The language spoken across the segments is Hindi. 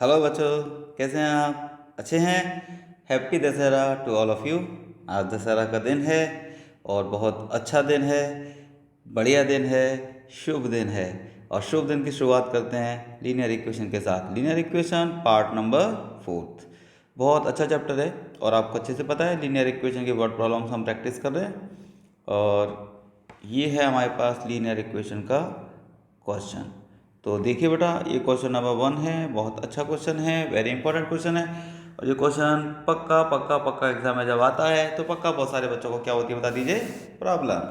हेलो बच्चों, कैसे हैं आप? अच्छे हैं? Happy Dussehra to all of you. आज दशहरा का दिन है और बहुत अच्छा दिन है, बढ़िया दिन है, शुभ दिन है। और शुभ दिन की शुरुआत करते हैं लीनियर इक्वेशन के साथ। Linear equation part number 4। बहुत अच्छा चैप्टर है और आपको अच्छे से पता है लीनियर इक्वेशन की वर्ड प्रॉब्लम्स हम प्रैक्टिस कर रहे हैं। और ये है हमारे पास लीनियर इक्वेशन का क्वेश्चन। तो देखिए बेटा, ये क्वेश्चन नंबर 1 है। बहुत अच्छा क्वेश्चन है, वेरी इंपॉर्टेंट क्वेश्चन है। और ये क्वेश्चन पक्का पक्का पक्का एग्जाम में जब आता है तो पक्का बहुत सारे बच्चों को क्या होती है बता दीजिए, प्रॉब्लम।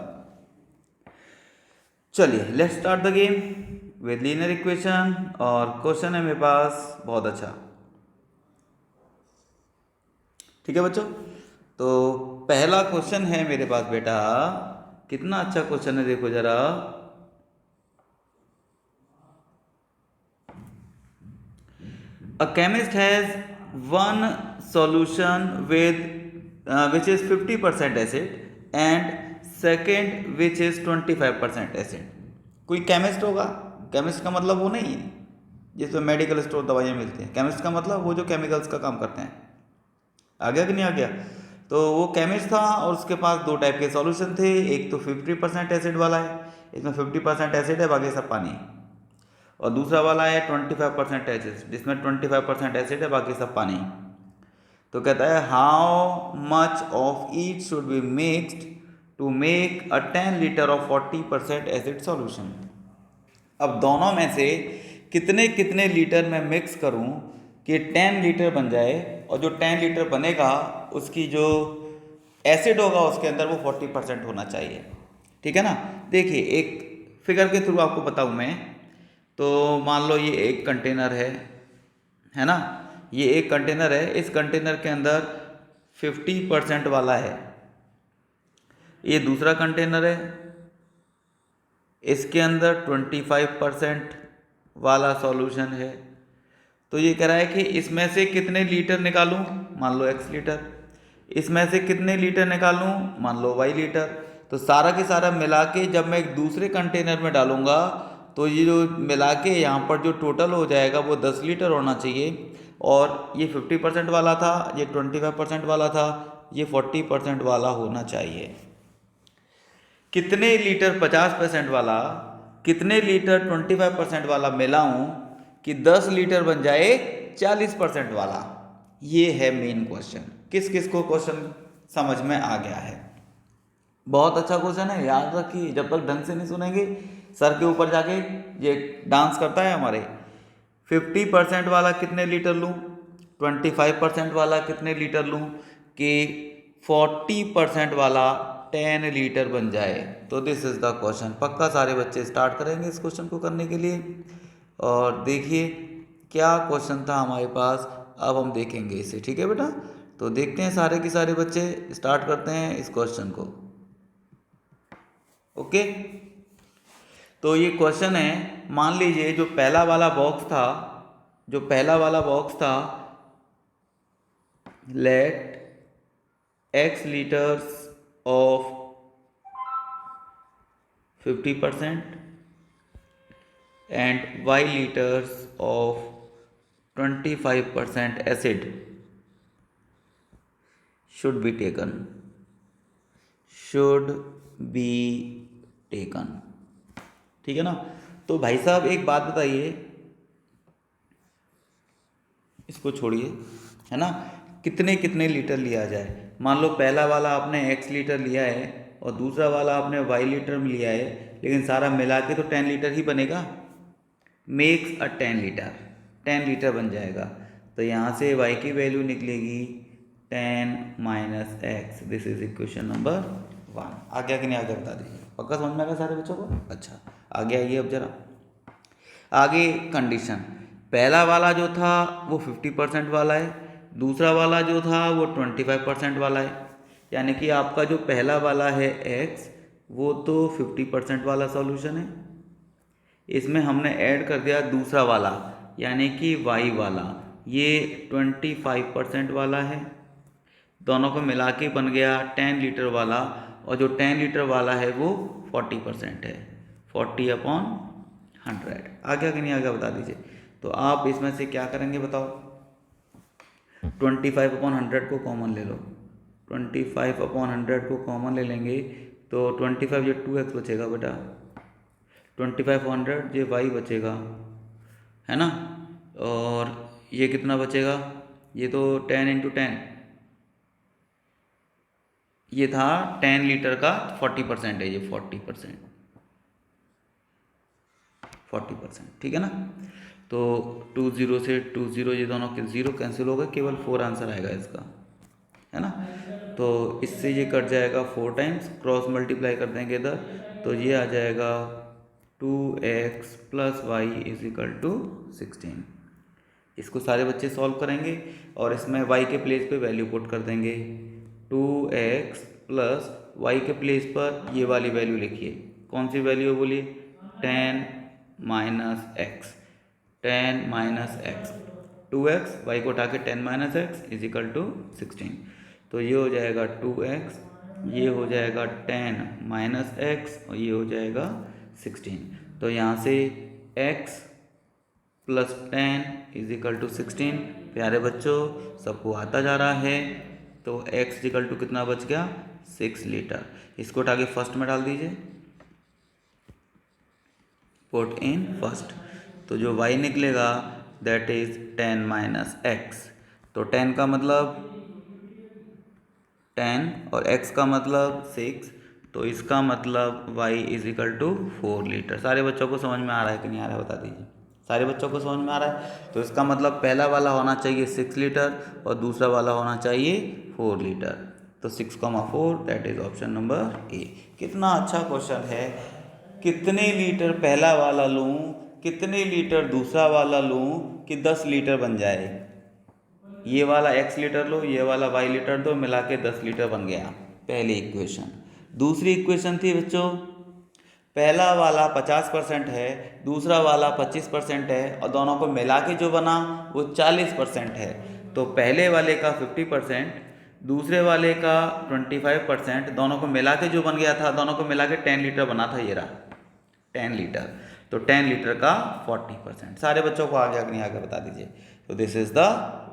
चलिए let's start the game with linear equation. और क्वेश्चन है मेरे पास बहुत अच्छा। ठीक है बच्चों, तो पहला क्वेश्चन है मेरे पास बेटा। कितना अच्छा क्वेश्चन है, देखो जरा। A chemist has one solution with which is 50% acid and second which is 25% acid. कोई केमिस्ट होगा। केमिस्ट का मतलब वो नहीं है जिसमें मेडिकल स्टोर दवाइयाँ मिलती हैं। केमिस्ट का मतलब वो जो केमिकल्स का काम करते हैं। आ गया कि नहीं आ गया? तो वो केमिस्ट था और उसके पास दो टाइप के सॉल्यूशन थे। एक तो 50% एसिड वाला है, इसमें 50% एसिड है, बाकी सब पानी है। और दूसरा वाला है 25% एसिड, जिसमें 25% एसिड है, बाकी सब पानी। तो कहता है how much of each should be mixed to make a 10 litre of 40% acid solution. अब दोनों में से कितने कितने लीटर मैं मिक्स करूं कि 10 लीटर बन जाए, और जो 10 लीटर बनेगा उसकी जो एसिड होगा उसके अंदर वो 40% होना चाहिए। ठीक है ना? देखिए एक फिगर के थ्रू आपको बताऊं मैं। तो मान लो ये एक कंटेनर है ना? ये एक कंटेनर है, इस कंटेनर के अंदर 50% वाला है। ये दूसरा कंटेनर है, इसके अंदर 25% वाला सॉल्यूशन है। तो ये कह रहा है कि इसमें से कितने लीटर निकालूं, मान लो x लीटर। इसमें से कितने लीटर निकालूं, मान लो y लीटर। तो सारा के सारा मिला के जब मैं एक दूसरे कंटेनर में डालूंगा तो ये जो मिला के यहाँ पर जो टोटल हो जाएगा वो 10 लीटर होना चाहिए। और ये 50% वाला था, ये 25% वाला था, ये 40% वाला होना चाहिए। कितने लीटर 50% वाला, कितने लीटर 25% वाला मिलाऊं कि 10 लीटर बन जाए 40% वाला? ये है मेन क्वेश्चन। किस किस को क्वेश्चन समझ में आ गया है? बहुत अच्छा क्वेश्चन है, याद रखिए। जब तक ढंग से नहीं सुनेंगे सर के ऊपर जाके ये डांस करता है हमारे। 50% वाला कितने लीटर लूँ, 25% वाला कितने लीटर लूँ कि 40% वाला 10 लीटर बन जाए। तो दिस इज द क्वेश्चन। पक्का सारे बच्चे स्टार्ट करेंगे इस क्वेश्चन को करने के लिए। और देखिए क्या क्वेश्चन था हमारे पास, अब हम देखेंगे इसे। ठीक है बेटा, तो देखते हैं सारे के सारे बच्चे स्टार्ट करते हैं इस क्वेश्चन को। ओके, तो ये क्वेश्चन है। मान लीजिए जो पहला वाला बॉक्स था, जो पहला वाला बॉक्स था, late x liters of 50% and y liters of 25% acid should be taken, should be taken। ठीक है ना? तो भाई साहब एक बात बताइए, इसको छोड़िए, है ना? कितने कितने लीटर लिया जाए? मान लो पहला वाला आपने x लीटर लिया है और दूसरा वाला आपने y लीटर में लिया है, लेकिन सारा मिला के तो 10 लीटर ही बनेगा। मेक्स अ 10 लीटर, 10 लीटर बन जाएगा। तो यहाँ से y की वैल्यू निकलेगी 10 minus x. This is equation number 1। आ गया कि नहीं आ गया बता दीजिए। पक्का समझ में आ गया सारे बच्चों को? अच्छा, आगे आइए अब जरा। आगे कंडीशन, पहला वाला जो था वो 50% वाला है, दूसरा वाला जो था वो 25% वाला है। यानी कि आपका जो पहला वाला है x, वो तो 50% वाला सॉल्यूशन है। इसमें हमने ऐड कर दिया दूसरा वाला, यानी कि y वाला, ये 25% वाला है। दोनों को मिला के बन गया 10 लीटर वाला। और जो 10 लीटर वाला है वो 40% है, 40/100। आ गया कि नहीं आ गया बता दीजिए। तो आप इसमें से क्या करेंगे बताओ? 25/100 को कॉमन ले लो। 25/100 को कॉमन ले लेंगे तो 25 ये 2x बचेगा बेटा, 25/100 ये y बचेगा, है ना। और ये कितना बचेगा? ये तो 10 × 10, ये था 10 लीटर का 40% है, ये 40%, ठीक है ना। तो 2 0 से 2 0 ये दोनों के 0 कैंसिल हो गए, केवल 4 आंसर आएगा इसका, है ना। तो इससे ये कट जाएगा 4 टाइम्स, क्रॉस मल्टीप्लाई कर देंगे इधर तो ये आ जाएगा 2x + y = 16। इसको सारे बच्चे सॉल्व करेंगे और इसमें y के प्लेस पे वैल्यू पुट कर देंगे। 2x + y के प्लेस पर ये वाली वैल्यू लिखिए, कौन सी वैल्यू है बोलिए? 10 - x, 10 - x, 2x, y को उठा के 10 - x = 16। तो ये हो जाएगा 2x, ये हो जाएगा 10 - x और ये हो जाएगा 16। तो यहाँ से x + 10 = 16। प्यारे बच्चों सबको आता जा रहा है। तो x = कितना बच गया? 6 लीटर। इसको उठा के फर्स्ट में डाल दीजिए, पुट इन फर्स्ट। तो जो y निकलेगा दैट इज 10 - x। तो 10 का मतलब 10 और x का मतलब 6, तो इसका मतलब y = 4 लीटर। सारे बच्चों को समझ में आ रहा है कि नहीं आ रहा है बता दीजिए? सारे बच्चों को समझ में आ रहा है। तो इसका मतलब पहला वाला होना चाहिए 6 लीटर और दूसरा वाला होना चाहिए 4 लीटर। तो 6,4 that is option number A. कितना अच्छा क्वेश्चन है। कितने लीटर पहला वाला लूँ, कितने लीटर दूसरा वाला लूँ कि 10 लीटर बन जाए? ये वाला x लीटर लो, ये वाला y लीटर दो, मिला के 10 लीटर बन गया, पहली इक्वेशन। दूसरी इक्वेशन थी बच्चों, पहला वाला 50% है, दूसरा वाला 25% है और दोनों को मिला के जो बना वो 40% है। तो पहले वाले का 50%, दूसरे वाले का 25%, दोनों को मिला के जो बन गया था, दोनों को मिला के 10 लीटर बना था, ये रहा 10 लीटर। तो 10 लीटर का 40%। सारे बच्चों को आगे नहीं आगे बता दीजिए। तो दिस इज द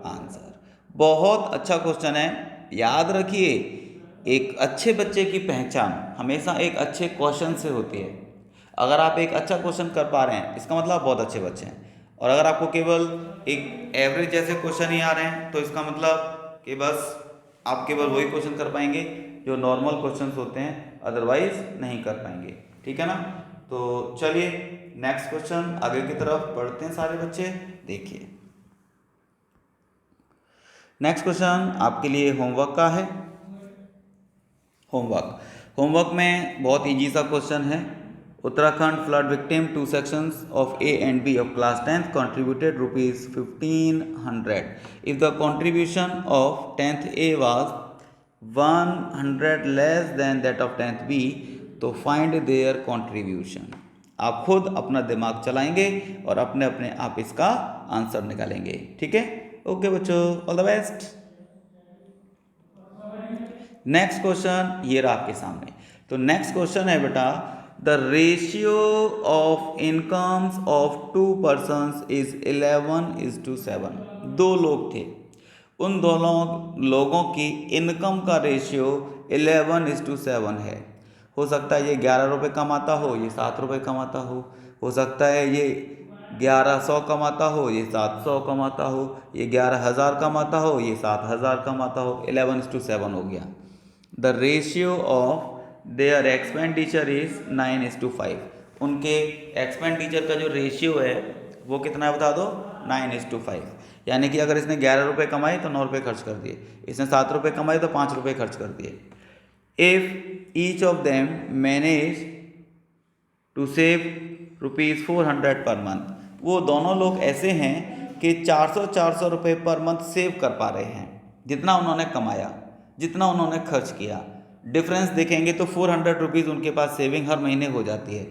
आंसर। बहुत अच्छा क्वेश्चन है, याद रखिए। एक अच्छे बच्चे की पहचान हमेशा एक अच्छे क्वेश्चन से होती है। अगर आप एक अच्छा क्वेश्चन कर पा रहे हैं इसका मतलब आप बहुत अच्छे बच्चे हैं, और अगर आपको केवल एक एवरेज जैसे क्वेश्चन ही आ रहे हैं तो इसका मतलब कि बस आप केवल वही क्वेश्चन कर पाएंगे जो नॉर्मल क्वेश्चंस होते हैं, अदरवाइज नहीं कर पाएंगे, ठीक है ना। तो चलिए नेक्स्ट क्वेश्चन आगे की तरफ बढ़ते हैं सारे बच्चे। देखिए नेक्स्ट क्वेश्चन आपके लिए होमवर्क का है। होमवर्क में बहुत इजी सा क्वेश्चन है। Uttarakhand flood victim 2 sections of A and B of class 10th contributed rupees 1500. If the contribution of 10th A was 100 less than that of 10th B, तो फाइंड देयर कॉन्ट्रीब्यूशन। आप खुद अपना दिमाग चलाएंगे और अपने अपने आप इसका आंसर निकालेंगे, ठीक है। ओके बच्चों, all the best. Next question ये रहा आपके सामने। तो नेक्स्ट क्वेश्चन है बेटा, the ratio of incomes of 2 persons is 11:7। 2 लोग थे, उन दोनों लोगों की इनकम का रेशियो 11:7 है। हो सकता है ये 11 रुपये कमाता हो, ये 7 रुपये कमाता हो सकता है ये 1100 कमाता हो, ये 700 कमाता हो, ये 11,000 कमाता हो, ये 7,000 कमाता हो। 11:7 हो गया। The ratio of their expenditure is 9:5। उनके एक्सपेंडिचर का जो रेशियो है वो कितना है बता दो? 9:5। यानी कि अगर इसने 11 रुपये कमाए तो 9 रुपये खर्च कर दिए, इसने 7 रुपये कमाए तो 5 रुपये खर्च कर दिए। If each of them manage to save ₹400 per month, वो दोनों लोग ऐसे हैं कि 400 रुपये पर मंथ सेव कर पा रहे हैं। जितना उन्होंने कमाया, जितना उन्होंने खर्च किया, डिफरेंस देखेंगे तो 400 रुपीज़ उनके पास सेविंग हर महीने हो जाती है।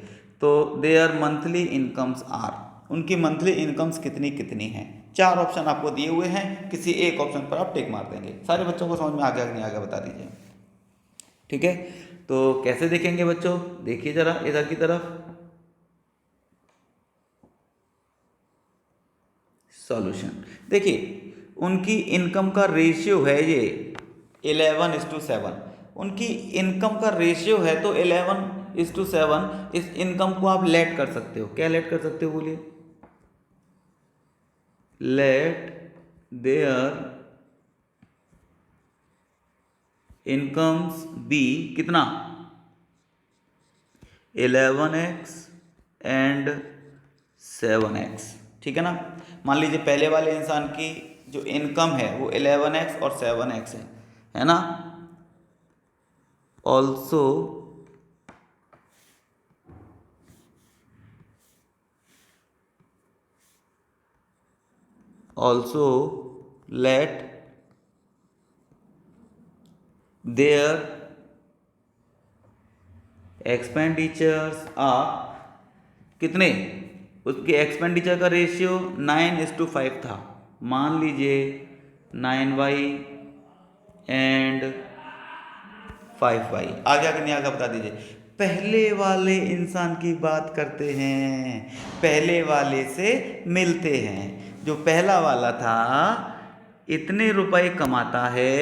तो देयर मंथली इनकम्स आर, उनकी मंथली इनकम्स कितनी कितनी हैं। 4 ऑप्शन आपको दिए हुए हैं, किसी एक ऑप्शन पर आप टिक मार देंगे। सारे बच्चों को समझ में आ गया नहीं आ गया बता दीजिए, ठीक है। तो कैसे देखेंगे बच्चों? देखिए जरा इधर की तरफ। सॉल्यूशन। देखिए उनकी इनकम का रेशियो है ये 11:7। उनकी इनकम का रेशियो है तो 11:7। इस इनकम को आप लेट कर सकते हो, क्या लेट कर सकते हो बोलिए? लेट देयर इनकम्स बी कितना? 11x एंड 7x, ठीक है ना। मान लीजिए पहले वाले इंसान की जो इनकम है वो 11x और 7x है ना। Also let their expenditures are कितने? उसके एक्सपेंडिचर का रेशियो 9:5 था। मान लीजिए 9y एंड 5y। आगे आगे नहीं आगे बता दीजिए। पहले वाले इंसान की बात करते हैं, पहले वाले से मिलते हैं। जो पहला वाला था इतने रुपए कमाता है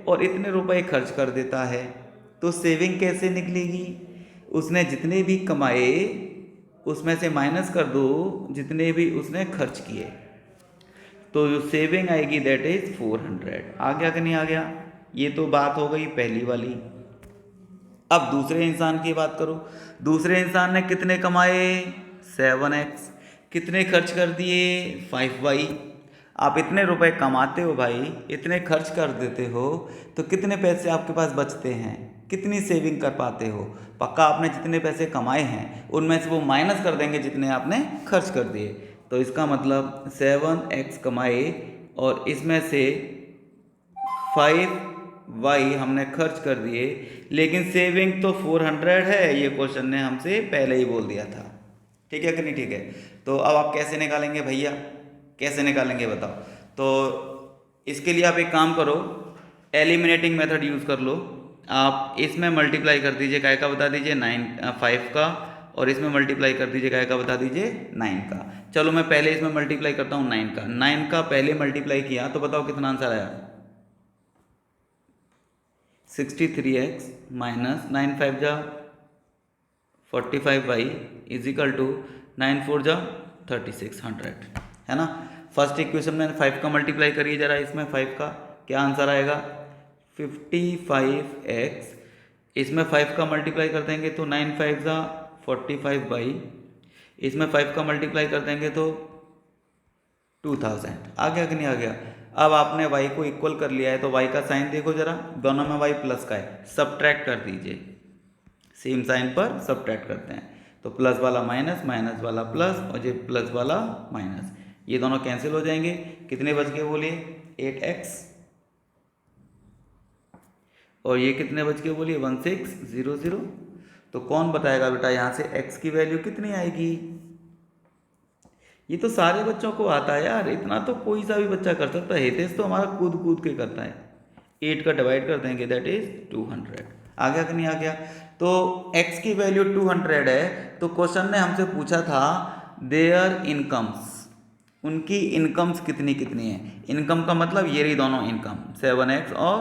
और इतने रुपए खर्च कर देता है, तो सेविंग कैसे निकलेगी? उसने जितने भी कमाए उसमें से माइनस कर दो जितने भी उसने खर्च किए, तो जो सेविंग आएगी दैट इज 400। आ गया कि नहीं आ गया? ये तो बात हो गई पहली वाली। अब दूसरे इंसान की बात करो। दूसरे इंसान ने कितने कमाए? 7x। कितने खर्च कर दिए? 5y। आप इतने रुपए कमाते हो भाई, इतने खर्च कर देते हो, तो कितने पैसे आपके पास बचते हैं? कितनी सेविंग कर पाते हो? पक्का आपने जितने पैसे कमाए हैं उनमें से वो माइनस कर देंगे जितने आपने खर्च कर दिए। तो इसका मतलब 7x कमाए और इसमें से 5y हमने खर्च कर दिए, लेकिन सेविंग तो 400 है, ये क्वेश्चन ने हमसे पहले ही बोल दिया था। ठीक है कि नहीं? ठीक है। तो अब आप कैसे निकालेंगे भैया, कैसे निकालेंगे बताओ? तो इसके लिए आप एक काम करो, एलिमिनेटिंग मेथड यूज़ कर लो। आप इसमें मल्टीप्लाई कर दीजिए, काय का बता दीजिए 5 का, और इसमें मल्टीप्लाई कर दीजिए, काय का बता दीजिए 9 का। चलो मैं पहले इसमें मल्टीप्लाई करता हूँ 9 का। 9 का पहले मल्टीप्लाई किया तो बताओ कितना आंसर आया? 63x माइनस 9 5 जा 45y इज इक्वल टू 9 4 जा 3600, है ना। फर्स्ट इक्वेशन में 5 का मल्टीप्लाई करिए जरा, इसमें 5 का क्या आंसर आएगा? 55x। इसमें 5 का मल्टीप्लाई कर देंगे तो 9 5 जा 45y। इसमें 5 का मल्टीप्लाई कर देंगे तो 2000। आ गया कि नहीं आ गया? अब आपने y को इक्वल कर लिया है तो y का साइन देखो जरा, दोनों में y प्लस का है, सब्ट्रैक्ट कर दीजिए। सेम साइन पर सब्ट्रैक्ट करते हैं तो प्लस वाला माइनस, माइनस वाला प्लस और ये प्लस वाला माइनस, ये दोनों कैंसिल हो जाएंगे। कितने बच गए बोलिए? 8x। और ये कितने बच गए बोलिए? 1600। तो कौन बताएगा बेटा यहाँ से x की वैल्यू कितनी आएगी? ये तो सारे बच्चों को आता है यार, इतना तो कोई सा भी बच्चा कर सकता है। हितेश तो हमारा कूद कूद के करता है। 8 का डिवाइड कर देंगे दैट इज 200। आ गया कि नहीं आ गया? तो x की वैल्यू 200 है, तो क्वेश्चन ने हमसे पूछा था देयर इनकम्स, उनकी इनकम्स कितनी कितनी है। इनकम का मतलब ये रही दोनों इनकम, 7x और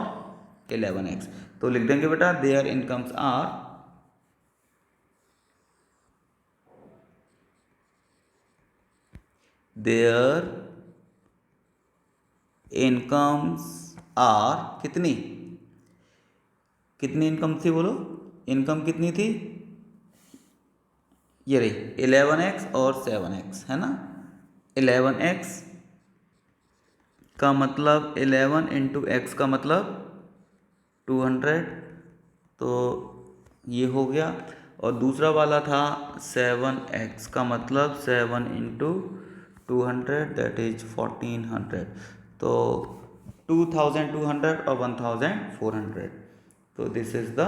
11x। तो लिख देंगे बेटा their incomes are their incomes are कितनी? कितनी इनकम थी बोलो? इनकम कितनी थी? ये रही 11x और 7x, है ना। 11x का मतलब 11 इंटू एक्स का मतलब 200, तो ये हो गया। और दूसरा वाला था 7x का मतलब 7 इंटू 200 दैट इज 1400। तो 2200 और 1400, तो this is the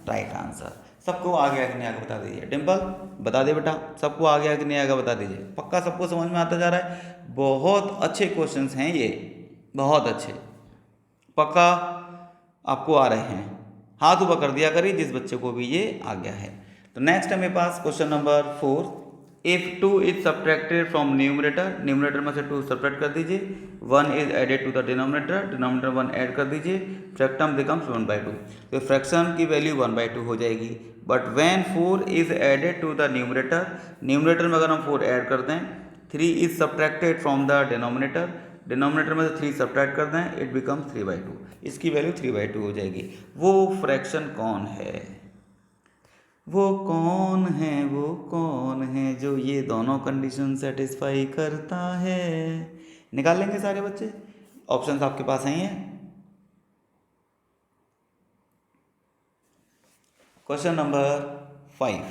right answer. सबको आ गया कि नहीं आगे बता दीजिए। डिम्पल बता दे बेटा, सबको आ गया कि नहीं आगे बता दीजिए। पक्का सबको समझ में आता जा रहा है? बहुत अच्छे क्वेश्चंस हैं ये, बहुत अच्छे, पक्का आपको आ रहे हैं। हाथ ऊपर कर दिया करिए जिस बच्चे को भी ये आ गया है। तो नेक्स्ट है मेरे पास question number 4। If 2 is subtracted from numerator, numerator में से 2 सब्ट्रैक्ट कर दीजिए, 1 is added to the denominator, denominator 1 add कर दीजिए, फ्रैक्टम बिकम्स 1/2। तो फ्रैक्शन की वैल्यू 1/2 हो जाएगी। But when 4 is added to the numerator, numerator में अगर हम 4 ऐड कर दें, 3 is subtracted from the denominator, denominator में से 3 सब्ट्रैक्ट कर दें, इट बिकम्स 3/2। इसकी वैल्यू 3/2 हो जाएगी। वो फ्रैक्शन कौन है, वो कौन है, वो कौन है जो ये दोनों कंडीशन सेटिस्फाई करता है? निकाल लेंगे सारे बच्चे, ऑप्शंस आपके पास हैं। क्वेश्चन नंबर 5,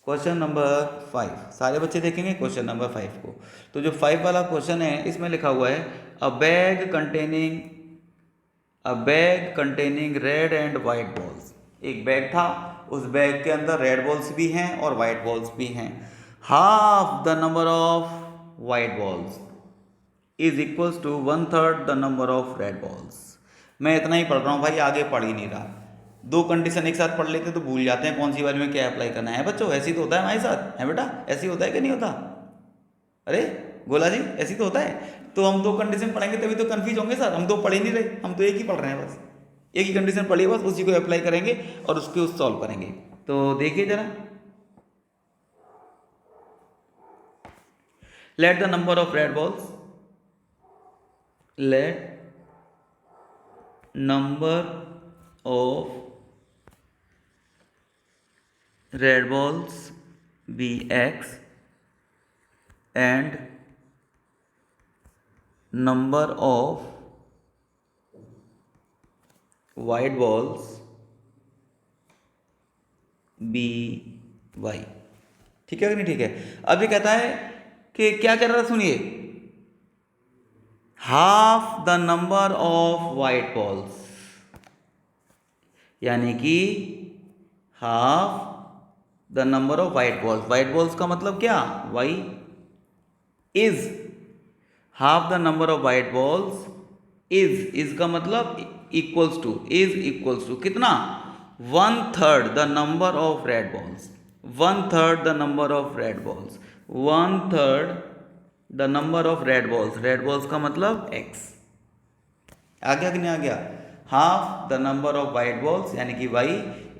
क्वेश्चन नंबर 5 सारे बच्चे देखेंगे क्वेश्चन नंबर 5 को। तो जो 5 वाला क्वेश्चन है इसमें लिखा हुआ है अ bag containing red and white balls. एक बैग था, उस बैग के अंदर रेड बॉल्स भी हैं और वाइट बॉल्स भी हैं। Half the number of white balls is equals to 1/3 the number of red balls. मैं इतना ही पढ़ रहा हूँ भाई, आगे पढ़ ही नहीं रहा। 2 कंडीशन एक साथ पढ़ लेते तो भूल जाते हैं कौन सी वाली में क्या अप्लाई करना है। बच्चों ऐसे ही तो होता है हमारे साथ, है बेटा? ऐसे ही होता है कि नहीं होता? अरे गोला जी, ऐसे ही तो होता है। तो हम 2 कंडीशन पढ़ेंगे तभी तो कंफ्यूज होंगे सर, हम तो पढ़ ही नहीं रहे, हम तो एक ही पढ़ रहे हैं, बस एक ही कंडीशन पढ़ी है, बस उसी को अप्लाई करेंगे और उसको सॉल्व करेंगे। तो देखिए जरा, let the number of red balls, let number of red balls be x and number of white balls be y। ठीक है कि नहीं? ठीक है। अब ये कहता है कि क्या कर रहा था, सुनिए, half the number of white balls, यानी कि half the number of white balls. White balls का मतलब क्या? Y is half the number of white balls is का मतलब equals to, is equals to कितना? 1/3 the number of red balls, 1/3 the number of red balls, 1/3 the number of red balls. Red balls का मतलब x। आ गया कि नहीं आ गया? Half the number of white balls यानी कि y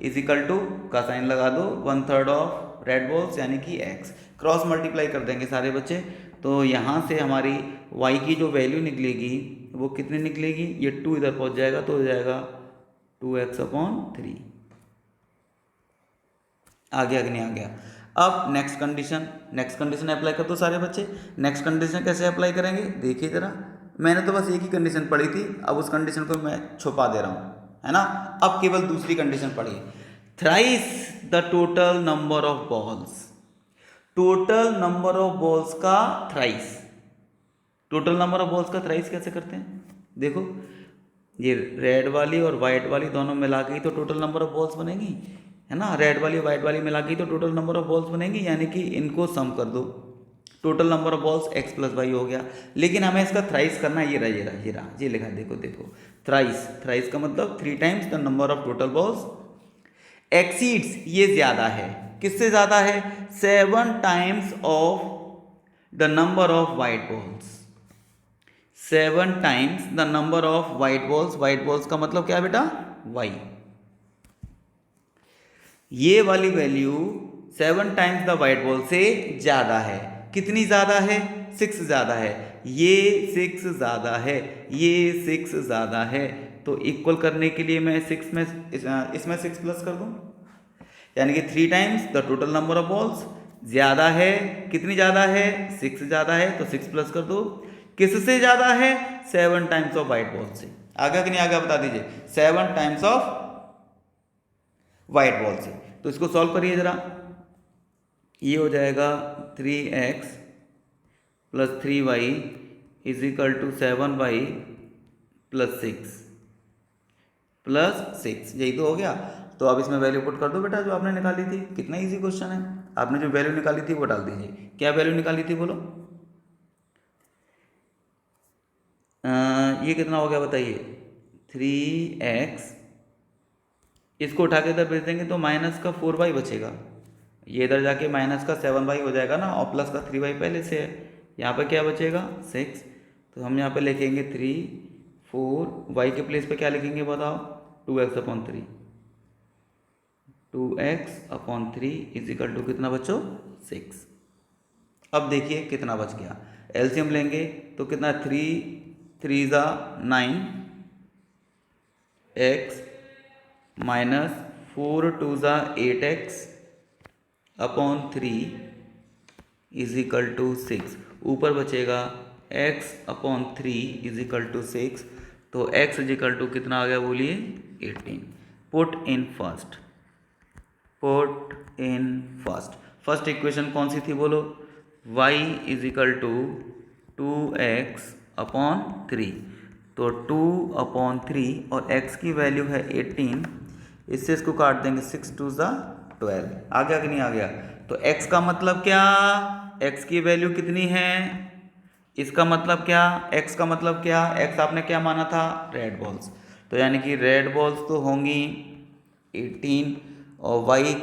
इज इक्वल टू का साइन लगा दो 1/3 ऑफ रेड बॉल्स यानी कि x। क्रॉस मल्टीप्लाई कर देंगे सारे बच्चे, तो यहाँ से हमारी y की जो वैल्यू निकलेगी वो कितनी निकलेगी? ये 2 इधर पहुँच जाएगा तो हो जाएगा 2x/3। आ गया कि नहीं आ गया? अब नेक्स्ट कंडीशन अप्लाई कर दो सारे बच्चे। नेक्स्ट कंडीशन कैसे अप्लाई करेंगे देखिए जरा। मैंने तो बस एक ही कंडीशन पढ़ी थी, अब उस कंडीशन को मैं छुपा दे रहा हूँ, है ना। अब केवल दूसरी कंडीशन पढ़िए, thrice the total number of balls. Total number of balls का thrice, total number of balls का थ्राइस कैसे करते हैं? देखो, ये रेड वाली और वाइट वाली दोनों मिला के ही तो टोटल नंबर ऑफ बॉल्स बनेगी, है ना। रेड वाली वाइट वाली मिला के ही तो टोटल नंबर ऑफ बॉल्स बनेगी, यानी कि इनको सम कर दो, total number of balls x + y हो गया। लेकिन हमें इसका थ्राइस करना है, ये लिखा है, देखो थ्राइस का मतलब 3 times the number of total balls exceeds, ये ज़्यादा है, किससे ज़्यादा है? 7 times of the number of white balls, 7 times the number of white balls. White balls का मतलब क्या बेटा? y। ये वाली value 7 times the white ball से ज़्यादा है। कितनी ज़्यादा है? 6 ज़्यादा है। ये 6 ज़्यादा है, ये 6 ज़्यादा है। तो इक्वल करने के लिए मैं 6 में इसमें 6 प्लस कर दूँ, यानी कि 3 times the total number of balls ज़्यादा है। कितनी ज़्यादा है? 6 ज़्यादा है, तो 6 प्लस कर दो। किससे ज़्यादा है? 7 टाइम्स ऑफ वाइट बॉल से। आगे कि नहीं आगे बता दीजिए। 7 टाइम्स ऑफ वाइट बॉल से। तो इसको सॉल्व करिए जरा, ये हो जाएगा 3x + 3y = 7y + 6 यही तो हो गया। तो अब इसमें वैल्यू पुट कर दो बेटा जो आपने निकाली थी। कितना इजी क्वेश्चन है, आपने जो वैल्यू निकाली थी वो डाल दीजिए। क्या वैल्यू निकाली थी बोलो? ये कितना हो गया बताइए? 3x, इसको उठा के इधर भेज देंगे तो -4y बचेगा, ये इधर जाके माइनस का 7y हो जाएगा ना, और प्लस का 3y पहले से है। यहाँ पे क्या बचेगा 6, तो हम यहाँ पे लिखेंगे 3 4, y के प्लेस पे क्या लिखेंगे बताओ, 2x/3, 2x/3 is equal to कितना बच्चों 6। अब देखिए कितना बच गया, एलसीएम लेंगे तो कितना 3 3 ज़ा 9 x माइनस 4 2 ज़ा 8x/3 इज इक्वल टू 6। ऊपर बचेगा x/3 इज इक्वल टू 6, तो x इज इक्वल टू कितना आ गया बोलिए 18। पुट इन फर्स्ट इक्वेशन कौन सी थी बोलो, y is equal to 2x/3, तो 2/3 और x की वैल्यू है 18, इससे इसको काट देंगे 6 2 ज़ा 12, आ गया कि नहीं आ गया। तो x का मतलब क्या, x की वैल्यू कितनी है, इसका मतलब क्या, x का मतलब क्या, x आपने क्या माना था रेड बॉल्स, तो यानी कि रेड बॉल्स तो होंगी 18 और y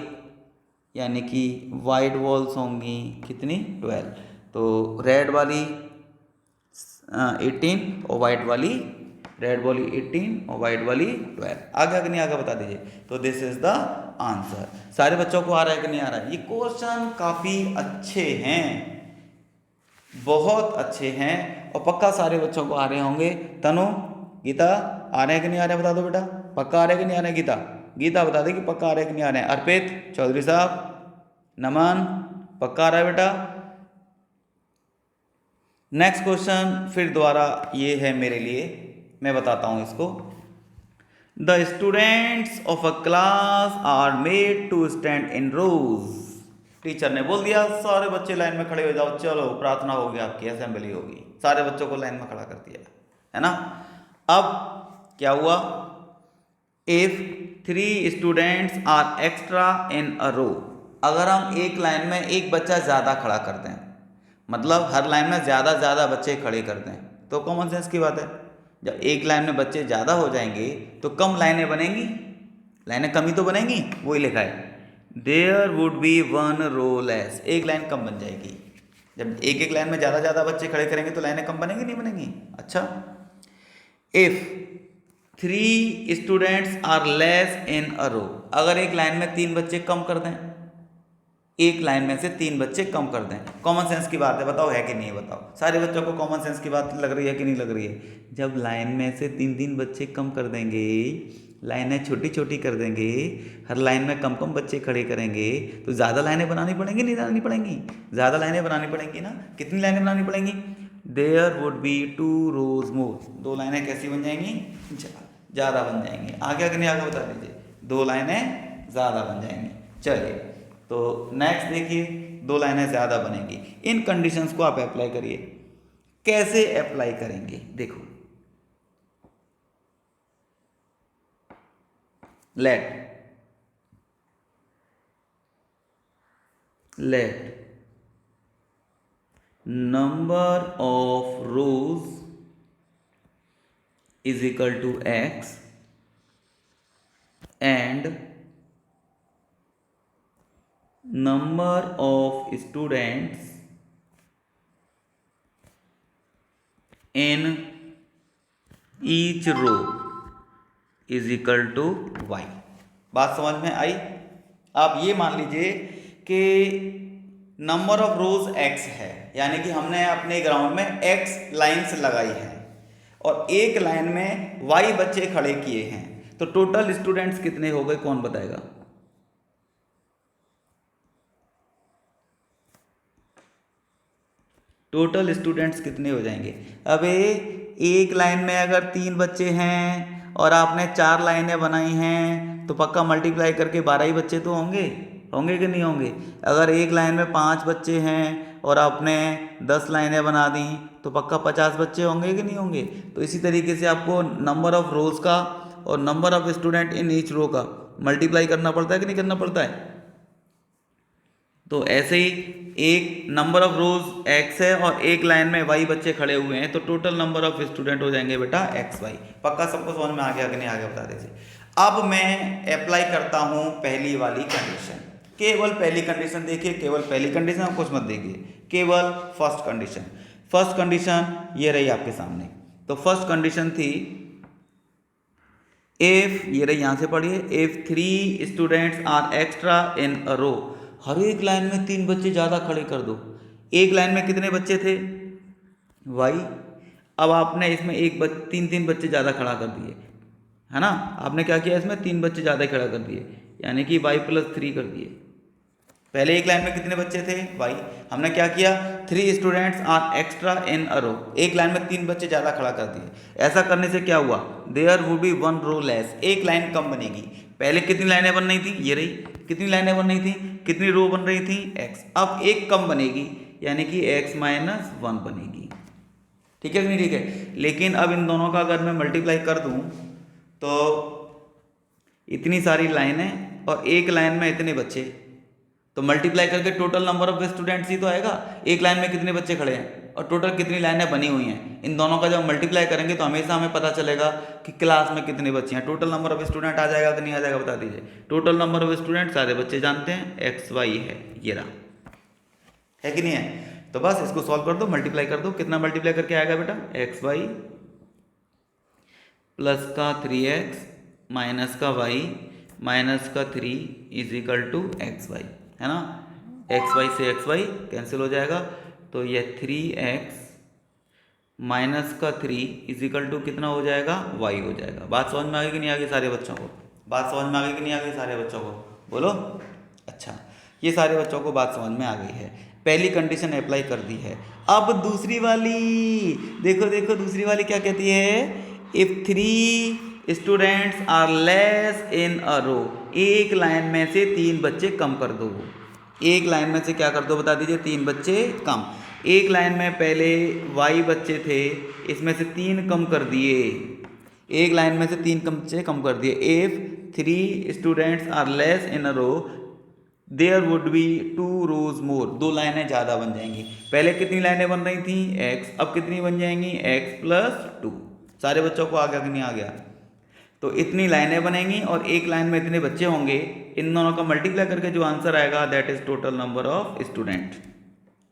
यानी कि वाइट बॉल्स होंगी कितनी 12, तो रेड वाली 18 और वाइट वाली, रेड वाली 18 और वाइट वाली 12, आगे कि नहीं आगे बता दीजिए। तो दिस इज द आंसर। सारे बच्चों को आ रहा है कि नहीं आ रहा है, ये क्वेश्चन काफ़ी अच्छे हैं, बहुत अच्छे हैं, और पक्का सारे बच्चों को आ रहे होंगे। तनु गीता आ रहे हैं कि नहीं आ रहे हैं बता दो बेटा, पक्का आ रहे हैं कि नहीं आ रहे हैं, गीता बता दे कि पक्का आ रहे हैं कि नहीं आ रहे हैं। अर्पित चौधरी साहब, नमन पक्का आ रहा है बेटा। नेक्स्ट क्वेश्चन फिर दोबारा ये है मेरे लिए, मैं बताता हूँ इसको। The students of a class are made to stand in rows. Teacher ने बोल दिया सारे बच्चे लाइन में खड़े हो जाओ, चलो प्रार्थना होगी, आपकी असेंबली होगी, सारे बच्चों को लाइन में खड़ा कर दिया है ना। अब क्या हुआ, if 3 students are extra in a row, अगर हम एक लाइन में एक बच्चा ज़्यादा खड़ा कर दें, मतलब हर लाइन में ज़्यादा बच्चे खड़े कर दें, तो कॉमन सेंस की बात है, जब एक लाइन में बच्चे ज़्यादा हो जाएंगे तो कम लाइनें बनेंगी, लाइनें कम ही तो बनेंगी, वही लिखा है there would be 1 row less, एक लाइन कम बन जाएगी। जब एक लाइन में ज़्यादा बच्चे खड़े करेंगे तो लाइनें कम बनेंगी नहीं बनेंगी। अच्छा, if 3 students are less in a row, अगर एक लाइन में 3 बच्चे कम कर दें, एक लाइन में से 3 बच्चे कम कर दें, कॉमन सेंस की बात है, बताओ है कि नहीं है, बताओ सारे बच्चों को कॉमन सेंस की बात लग रही है कि नहीं लग रही है। जब लाइन में से 3 बच्चे कम कर देंगे, लाइनें छोटी कर देंगे, हर लाइन में कम बच्चे खड़े करेंगे, तो ज़्यादा लाइनें बनानी पड़ेंगी नहीं बनानी पड़ेंगी, ज़्यादा लाइनें बनानी पड़ेंगी ना। कितनी लाइनें बनानी पड़ेंगी, there would be 2 rows more, 2 लाइनें कैसी बन जाएंगी, ज़्यादा बन जाएंगी। आगे कि नहीं आगे बता दीजिए, 2 लाइनें ज़्यादा बन जाएंगी। चलिए तो नेक्स्ट देखिए, 2 लाइनें ज़्यादा बनेंगी, इन कंडीशंस को आप अप्लाई करिए। कैसे अप्लाई करेंगे देखो, let number of rows is equal to x and number of students in each row is equal to y. बात समझ में आई। आप ये मान लीजिए कि नंबर ऑफ रोज एक्स है, यानी कि हमने अपने ग्राउंड में एक्स लाइन्स लगाई है और एक लाइन में वाई बच्चे खड़े किए हैं, तो टोटल स्टूडेंट्स कितने हो गए कौन बताएगा। टोटल स्टूडेंट्स कितने हो जाएंगे। अब एक लाइन में अगर 3 बच्चे हैं और आपने 4 लाइनें बनाई हैं, तो पक्का मल्टीप्लाई करके 12 ही बच्चे तो होंगे कि नहीं होंगे। अगर एक लाइन में 5 बच्चे हैं और आपने 10 लाइनें बना दी, तो पक्का 50 बच्चे होंगे कि नहीं होंगे। तो इसी तरीके से आपको नंबर ऑफ रोज का और number of student in each row का मल्टीप्लाई करना पड़ता है कि नहीं करना पड़ता है। तो ऐसे ही एक नंबर ऑफ रोज एक्स है और एक लाइन में वाई बच्चे खड़े हुए हैं, तो टोटल नंबर ऑफ स्टूडेंट हो जाएंगे बेटा एक्स वाई। पक्का सबको समझ में आ गया कि नहीं आ गया बता दीजिए। अब मैं अप्लाई करता हूं पहली वाली कंडीशन। केवल पहली कंडीशन देखिए, केवल पहली कंडीशन, आप कुछ मत देखिए, केवल फर्स्ट कंडीशन। फर्स्ट कंडीशन ये रही आपके सामने। तो फर्स्ट कंडीशन थी इफ, ये रही, यहां से पढ़िए, if 3 students are extra in a रो, हर एक लाइन में 3 बच्चे ज्यादा खड़े कर दो। एक लाइन में कितने बच्चे थे? वाई। अब आपने इसमें तीन तीन बच्चे ज़्यादा खड़ा कर दिए, है ना। आपने क्या किया, इसमें 3 बच्चे ज़्यादा खड़ा कर दिए, यानी कि y+3 कर दिए। पहले एक लाइन में कितने बच्चे थे? y। हमने क्या किया, 3 students are extra in a row, एक लाइन में 3 बच्चे ज़्यादा खड़ा कर दिए। ऐसा करने से क्या हुआ, there would be 1 row less, एक लाइन कम बनेगी। पहले कितनी लाइनें बन रही थी, ये रही, कितनी लाइनें बन रही थी, कितनी रो बन रही थी, x। अब एक कम बनेगी, यानी कि x-1 बनेगी। ठीक है कि नहीं? ठीक है। लेकिन अब इन दोनों का अगर मैं मल्टीप्लाई कर दूं तो इतनी सारी लाइनें और एक लाइन में इतने बच्चे, तो मल्टीप्लाई करके टोटल नंबर ऑफ स्टूडेंट्स ही तो आएगा। एक लाइन में कितने बच्चे खड़े हैं और टोटल कितनी लाइनें बनी हुई हैं, इन दोनों का जब मल्टीप्लाई करेंगे तो हमेशा हमें पता चलेगा कि क्लास में कितने बच्चे हैं। टोटल नंबर ऑफ स्टूडेंट आ जाएगा कि नहीं आ जाएगा, बता दीजिए। टोटल नंबर ऑफ स्टूडेंट सारे बच्चे जानते हैं, XY है, ये रहा, है कि नहीं है। तो बस इसको सॉल्व कर दो, मल्टीप्लाई कर दो। कितना मल्टीप्लाई करके आएगा बेटा, XY प्लस का 3x माइनस का y माइनस का 3 इज इक्वल टू XY, है ना। XY से XY कैंसिल हो जाएगा, तो ये 3x माइनस का 3 इज इक्वल टू कितना हो जाएगा, y हो जाएगा। बात समझ में आ गई कि नहीं आ गई सारे बच्चों को? बात समझ में आ गई कि नहीं आ गई सारे बच्चों को? बोलो। अच्छा, ये सारे बच्चों को बात समझ में आ गई है। पहली कंडीशन अप्लाई कर दी है। अब दूसरी वाली देखो, देखो दूसरी वाली क्या कहती है, if 3 students are less in a row, एक लाइन में से 3 बच्चे कम कर दो। एक लाइन में से क्या कर दो, बता दीजिए, 3 बच्चे कम। एक लाइन में पहले y बच्चे थे, इसमें से 3 कम कर दिए, एक लाइन में से 3 बच्चे कम कर दिए। If 3 students are less in a row there would be 2 rows more, 2 लाइनें ज़्यादा बन जाएंगी। पहले कितनी लाइनें बन रही थी, x, अब कितनी बन जाएंगी, x+2। सारे बच्चों को आ गया कि नहीं आ गया? तो इतनी लाइनें बनेंगी और एक लाइन में इतने बच्चे होंगे, इन दोनों का मल्टीप्लाई करके जो आंसर आएगा that is total number of student.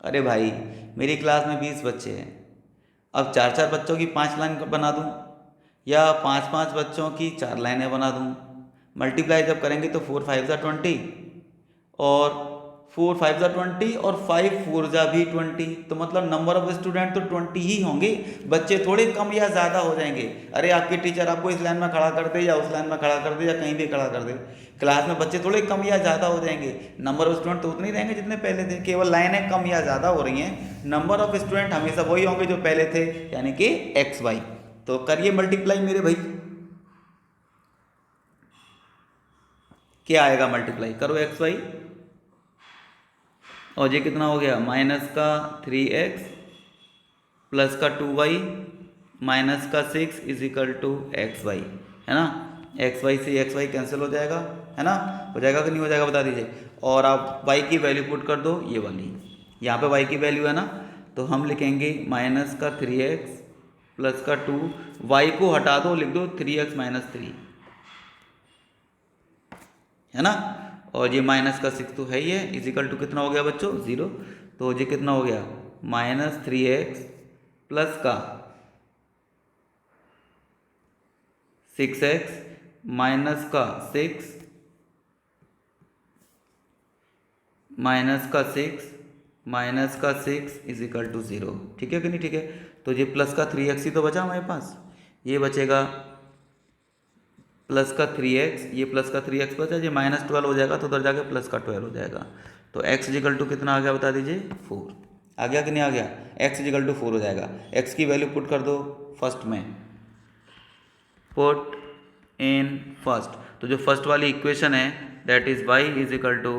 अरे भाई, मेरी क्लास में 20 बच्चे हैं, अब 4-4 बच्चों की 5 लाइन बना दूं या 5-5 बच्चों की 4 लाइनें बना दूं। मल्टीप्लाई जब करेंगे तो 4 5 जा 20 और 4 5 जा 20 और 5 4 जा भी 20, तो मतलब नंबर ऑफ स्टूडेंट तो 20 ही होंगे, बच्चे थोड़े कम या ज़्यादा हो जाएंगे। अरे आपके टीचर आपको इस लाइन में खड़ा कर दे या उस लाइन में खड़ा कर दे या कहीं भी खड़ा कर दे, क्लास में बच्चे थोड़े कम या ज़्यादा हो जाएंगे, नंबर ऑफ स्टूडेंट तो उतने ही रहेंगे जितने पहले थे, केवल लाइनें कम या ज़्यादा हो रही हैं, नंबर ऑफ स्टूडेंट हमेशा वही होंगे जो पहले थे, यानी कि XY। तो करिए मल्टीप्लाई मेरे भाई, क्या आएगा मल्टीप्लाई करो, XY और ये कितना हो गया, माइनस का 3x प्लस का 2y माइनस का 6 इज इक्वल टू XY, है ना। XY से XY कैंसिल हो जाएगा, है ना, हो जाएगा कि नहीं हो जाएगा, बता दीजिए। और आप y की वैल्यू पुट कर दो, ये वाली, यहाँ पे y की वैल्यू है ना, तो हम लिखेंगे माइनस का 3x प्लस का 2, y को हटा दो, लिख दो 3x - 3, है ना। और ये माइनस का 6 तो है ही है, इजिकल टू कितना हो गया बच्चों, 0। तो ये कितना हो गया, -3x प्लस का 6x माइनस का 6 माइनस का 6 माइनस का 6 इज इक्वल टू 0। ठीक है कि नहीं? ठीक है। तो ये प्लस का 3x ही तो बचा हमारे पास, ये बचेगा प्लस का 3x, ये प्लस का 3x बचा, ये -12 हो जाएगा तो उधर जाके प्लस का 12 हो जाएगा। तो x इजिकल टू कितना आ गया, बता दीजिए, 4 आ गया कि नहीं आ गया, x इजिकल टू 4 हो जाएगा। x की वैल्यू पुट कर दो फर्स्ट में, पुट इन फर्स्ट, तो जो फर्स्ट वाली इक्वेशन है that is y is equal to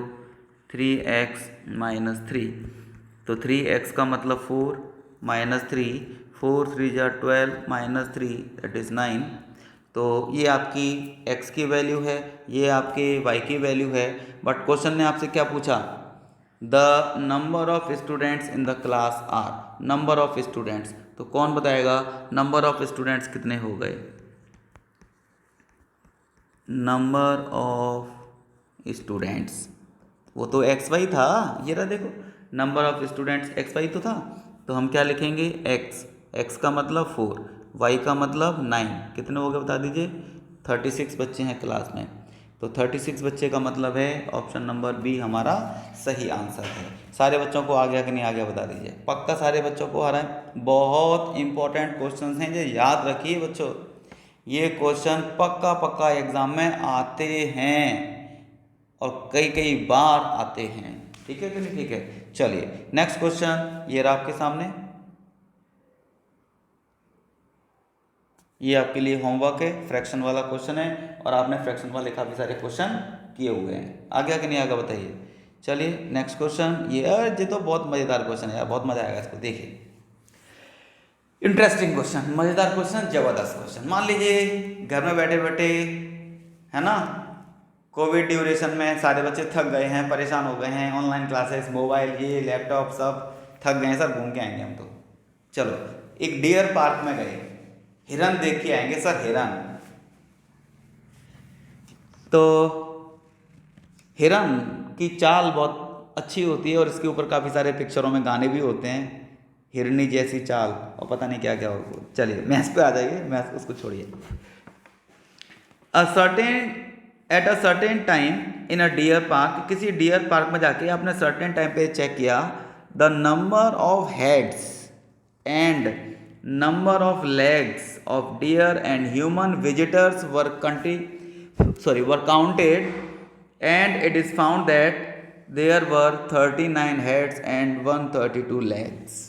3x - 3, तो 3x का मतलब 4 -3, 4 3 जा 12 -3 दैट इज 9। तो ये आपकी x की वैल्यू है, ये आपके y की वैल्यू है। बट क्वेश्चन ने आपसे क्या पूछा, the number of students in the class are, number of students, तो कौन बताएगा नंबर ऑफ स्टूडेंट्स कितने हो गए, नंबर ऑफ स्टूडेंट्स, वो तो एक्स वाई था, ये रहा देखो, number of students x y तो था, तो हम क्या लिखेंगे एक्स, एक्स का मतलब 4, वाई का मतलब 9, कितने हो गए बता दीजिए, 36 बच्चे हैं क्लास में, तो 36 बच्चे का मतलब है ऑप्शन नंबर बी हमारा सही आंसर है। सारे बच्चों को आ गया कि नहीं आ गया बता दीजिए, पक्का सारे बच्चों को आ रहा है। बहुत इंपॉर्टेंट क्वेश्चन हैं, जो याद रखिए बच्चों, ये क्वेश्चन पक्का पक्का एग्जाम में आते हैं और कई कई बार आते हैं, ठीक है कि नहीं, ठीक है। चलिए नेक्स्ट क्वेश्चन ये रहा आपके सामने, ये आपके लिए होमवर्क है, फ्रैक्शन वाला क्वेश्चन है और आपने फ्रैक्शन वाले काफ़ी सारे क्वेश्चन किए हुए हैं, आ गया कि नहीं आ गया बताइए। चलिए नेक्स्ट क्वेश्चन, ये तो बहुत मज़ेदार क्वेश्चन है यार, बहुत मज़ा आएगा इसको, देखिए इंटरेस्टिंग क्वेश्चन, मज़ेदार क्वेश्चन, ज़बरदस्त क्वेश्चन। मान लीजिए घर में बैठे बैठे, है ना, कोविड ड्यूरेशन में सारे बच्चे थक गए हैं, परेशान हो गए हैं, ऑनलाइन क्लासेस, मोबाइल, ये लैपटॉप सब थक गए हैं सर, घूम के आएंगे हम तो। चलो एक डियर पार्क में गए, हिरन देख के आएंगे सर, हिरन। तो हिरन की चाल बहुत अच्छी होती है और इसके ऊपर काफ़ी सारे पिक्चरों में गाने भी होते हैं, हिरनी जैसी चाल और पता नहीं क्या क्या हो। चलिए मैथ्स पे आ जाइए, मैथ्स उसको छोड़िए। At a certain time in a deer park, किसी डियर पार्क में जाके आपने सर्टेन टाइम पे चेक किया, the number of heads and number of legs of deer and human visitors were counted and it is found that there were 39 heads and 132 legs.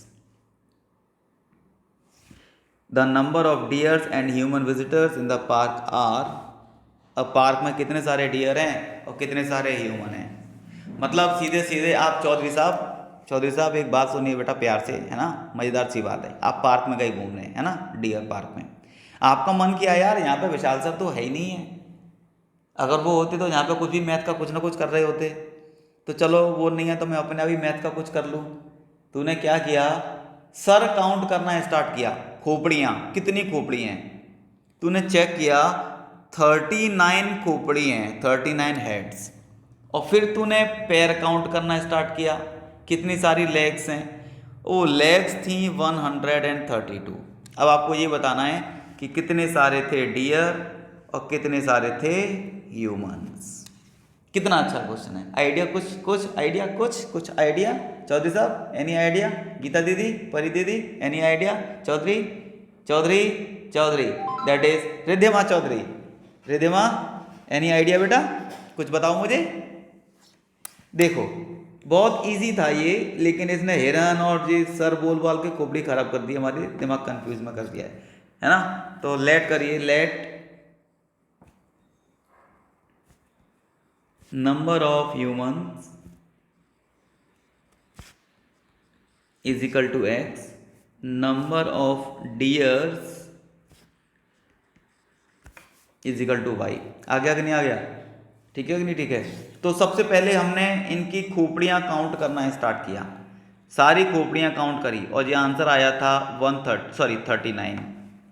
The number of deers and human visitors in the park are, अब पार्क में कितने सारे डियर हैं और कितने सारे ह्यूमन हैं, मतलब सीधे सीधे आप चौधरी साहब एक बात सुनिए बेटा प्यार से, है ना, मज़ेदार सी बात है, आप पार्क में गए घूमने, है ना, डियर पार्क में, आपका मन किया यार यहाँ पे विशाल सर तो है ही नहीं है, अगर वो होते तो यहाँ पे कुछ भी मैथ का कुछ ना कुछ कर रहे होते, तो चलो वो नहीं है तो मैं अपने अभी मैथ का कुछ कर लूँ। तूने क्या किया, सर काउंट करना स्टार्ट किया, खोपड़ियाँ कितनी खोपड़ी हैं, तूने चेक किया 39 खोपड़ी हैं, 39 हेड्स, और फिर तूने पैर काउंट करना स्टार्ट किया, कितनी सारी लेग्स हैं, वो लेग्स थी 132। अब आपको ये बताना है कि कितने सारे थे डियर और कितने सारे थे ह्यूमंस। कितना अच्छा क्वेश्चन है, आइडिया कुछ आइडिया चौधरी साहब, एनी आइडिया, गीता दीदी, परी दीदी, any idea, Chaudhary that is Riddhima, any idea बेटा, कुछ बताओ मुझे। देखो बहुत इजी था ये, लेकिन इसने हिरन और जी सर बोल के खोपड़ी खराब कर दी, हमारी दिमाग कंफ्यूज में कर दिया है ना। तो लेट करिए, let number of humans is equal to x, number of deers is equal to y. आ गया कि नहीं आ गया, ठीक है कि नहीं, ठीक है। तो सबसे पहले हमने इनकी खोपड़ियाँ काउंट करना स्टार्ट किया, सारी खोपड़ियाँ काउंट करी और ये आंसर आया था 39।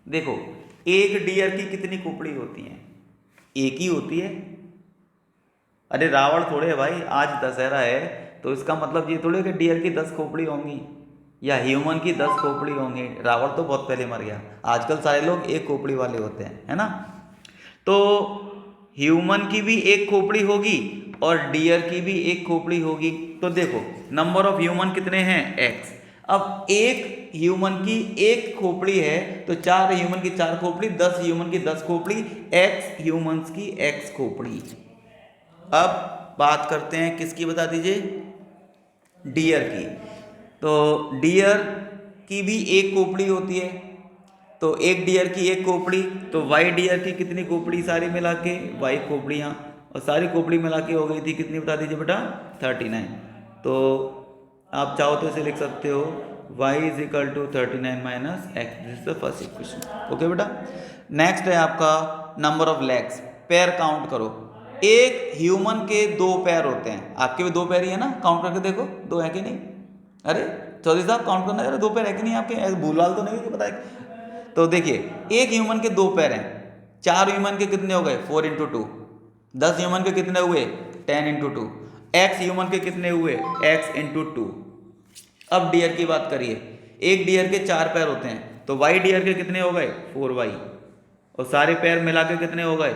देखो एक डियर की कितनी खोपड़ी होती हैं, एक ही होती है, अरे रावण थोड़े है भाई, आज दशहरा है तो इसका मतलब ये थोड़े कि डियर की 10 खोपड़ी होंगी या ह्यूमन की 10 खोपड़ी होंगी, रावण तो बहुत पहले मर गया, आजकल सारे लोग एक खोपड़ी वाले होते हैं, है ना। तो ह्यूमन की भी एक खोपड़ी होगी और डियर की भी एक खोपड़ी होगी। तो देखो नंबर ऑफ ह्यूमन कितने हैं, एक्स, अब एक ह्यूमन की एक खोपड़ी है तो 4 ह्यूमन की 4 खोपड़ी, 10 ह्यूमन की 10 खोपड़ी, एक्स ह्यूमंस की एक्स खोपड़ी। अब बात करते हैं किसकी, बता दीजिए, डियर की। तो डियर की भी एक खोपड़ी होती है, तो एक डियर की एक खोपड़ी, तो वाई डियर की कितनी खोपड़ी, सारी मिला के वाई खोपड़ियाँ, और सारी खोपड़ी मिला के हो गई थी कितनी बता दीजिए बेटा, 39। तो आप चाहो तो इसे लिख सकते हो y is equal to 39 minus x, this is the first equation. Okay बेटा, नेक्स्ट है आपका नंबर ऑफ लेग्स, पैर काउंट करो। एक ह्यूमन के 2 पैर होते हैं, आपके भी 2 पैर ही है ना, काउंट करके देखो 2 है कि नहीं। अरे चौधरी साहब काउंट करना जरा, 2 पैर है कि नहीं आपके, भूलवाल तो नहीं है कि बताए। तो देखिए एक ह्यूमन के 2 पैर हैं, 4 ह्यूमन के कितने हो गए, 4 × 2, 10 ह्यूमन के कितने हुए, 10 × 2। एक्स ह्यूमन के कितने हुए, एक्स इंटू 2। अब डियर की बात करिए, एक डियर के 4 पैर होते हैं, तो वाई डियर के कितने हो गए, 4y, और सारे पैर मिला के कितने हो गए,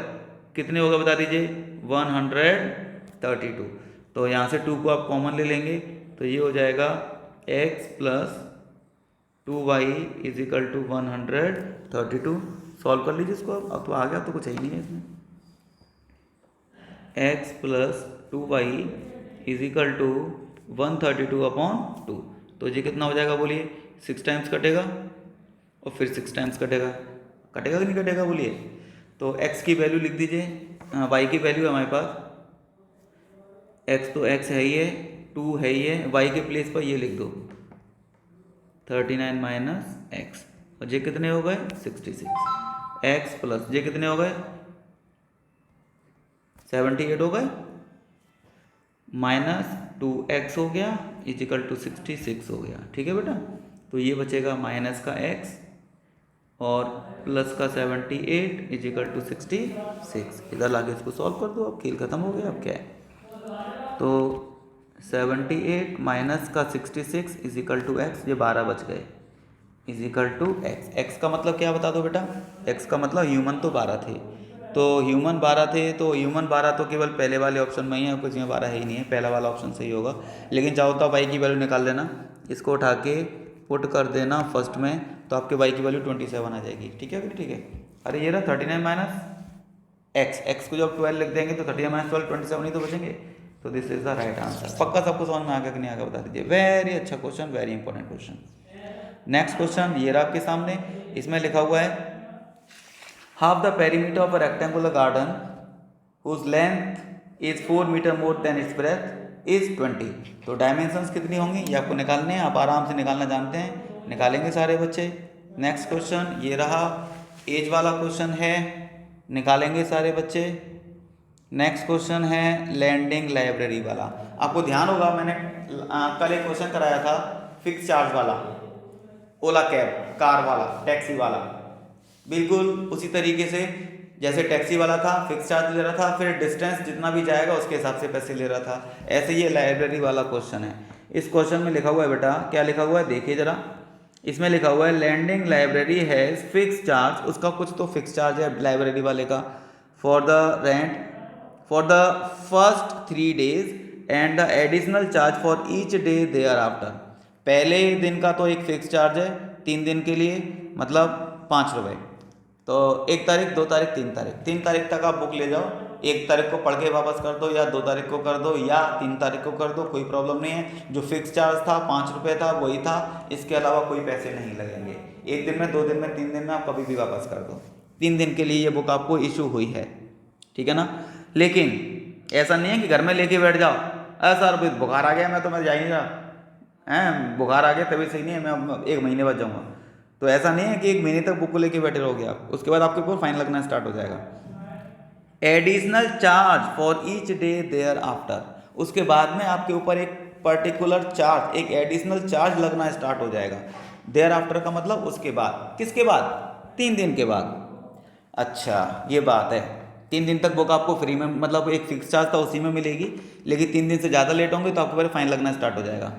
कितने हो गए बता दीजिए, 132। तो यहाँ से 2 को आप कॉमन ले लेंगे, तो ये हो जाएगा x plus 2y is equal to 132। Solve कर लीजिए इसको, अब तो आ गया, तो कुछ है ही नहीं है इसमें। x plus 2y is equal to 132/2। तो ये कितना हो जाएगा बोलिए, 6 टाइम्स कटेगा और फिर 6 टाइम्स कटेगा, कटेगा कि नहीं कटेगा बोलिए। तो x की वैल्यू लिख दीजिए, y की वैल्यू है हमारे पास, x तो x है ही है, 2 है ही है, y के प्लेस पर ये लिख दो 39 माइनस x, और ये कितने हो गए 66। x प्लस ये कितने हो गए 78 हो गए, माइनस 2x हो गया इज इक्वल टू 66 हो गया। ठीक है बेटा, तो ये बचेगा माइनस का x और प्लस का 78 इज इक्वल टू 66। इधर लाके इसको सॉल्व कर दो, अब खेल खत्म हो गया। अब क्या है, तो 78 माइनस का 66 इज इक्वल टू x, ये 12 बच गए, is equal to x। x का मतलब क्या बता दो बेटा, x का मतलब ह्यूमन तो 12 थे, तो ह्यूमन 12 थे, तो ह्यूमन 12 तो केवल पहले वाले ऑप्शन में ही है, कुछ में 12 है ही नहीं है, पहला वाला ऑप्शन सही होगा। लेकिन चाहो तो y की वैल्यू निकाल लेना, इसको उठा के पुट कर देना फर्स्ट में, तो आपके y की वैल्यू 27 आ जाएगी। ठीक है, ठीक है। अरे ये रहा 39 माइनस x को जब 12 लिख देंगे तो 39 माइनस 12 27 ही तो बचेंगे। तो this is the right answer. पक्का सबको समझ में आ गया कि नहीं आ गया बता दीजिए। वेरी अच्छा question, very important question. Next question ये रहा आपके सामने, इसमें लिखा हुआ है half the perimeter of a rectangular garden whose length is 4 metre more than its breadth is 20। तो डायमेंशंस कितनी होंगी ये आपको निकालने हैं, आप आराम से निकालना जानते हैं, निकालेंगे सारे बच्चे। नेक्स्ट क्वेश्चन ये रहा, एज वाला क्वेश्चन है, निकालेंगे सारे बच्चे। नेक्स्ट क्वेश्चन है लैंडिंग लाइब्रेरी वाला। आपको ध्यान होगा मैंने कल एक क्वेश्चन कराया था फिक्स चार्ज वाला, ओला कैब, कार वाला, टैक्सी वाला, बिल्कुल उसी तरीके से जैसे टैक्सी वाला था फिक्स चार्ज ले रहा था, फिर डिस्टेंस जितना भी जाएगा उसके हिसाब से पैसे ले रहा था, ऐसे ये लाइब्रेरी वाला क्वेश्चन है। इस क्वेश्चन में लिखा हुआ है बेटा, क्या लिखा हुआ है देखिए जरा, इसमें लिखा हुआ है lending library has fix charge, उसका कुछ तो फिक्स चार्ज है लाइब्रेरी वाले का, for the rent for the first 3 days and the additional charge for each day thereafter. पहले दिन का तो एक फिक्स चार्ज है 3 दिन के लिए, मतलब 5 रुपये। तो 1 तारीख, 2 तारीख, 3 तारीख, 3 तारीख तक आप बुक ले जाओ, 1 तारीख को पढ़ के वापस कर दो, या 2 तारीख को कर दो, या 3 तारीख को कर दो, कोई प्रॉब्लम नहीं है। जो फिक्स चार्ज था 5 रुपये था वही था, इसके अलावा कोई पैसे नहीं लगेंगे। 1 दिन में, 2 दिन में, 3 दिन में आप कभी भी वापस कर दो। 3 दिन के लिए ये बुक आपको इशू हुई है, ठीक है ना। लेकिन ऐसा नहीं है कि घर में लेके बैठ जाओ, अरे सर बुखार आ गया मैं तो मैं जा ही नहीं रहा हैं, बुखार आ गया तभी सही नहीं है, मैं 1 महीने बाद जाऊँगा। तो ऐसा नहीं है कि 1 महीने तक बुक को लेके बैठे रहोगे आप, उसके बाद आपके ऊपर फाइन लगना स्टार्ट हो जाएगा। Additional charge for each day thereafter, उसके बाद में आपके ऊपर एक पर्टिकुलर चार्ज, एक एडिशनल चार्ज लगना स्टार्ट हो जाएगा। देयर आफ्टर का मतलब उसके बाद, किसके बाद, 3 दिन के बाद। अच्छा ये बात है, 3 दिन तक बुक आपको फ्री में, मतलब एक फिक्स चार्ज था उसी में मिलेगी, लेकिन 3 दिन से ज़्यादा लेट होंगे तो आपके ऊपर फाइन लगना स्टार्ट हो जाएगा।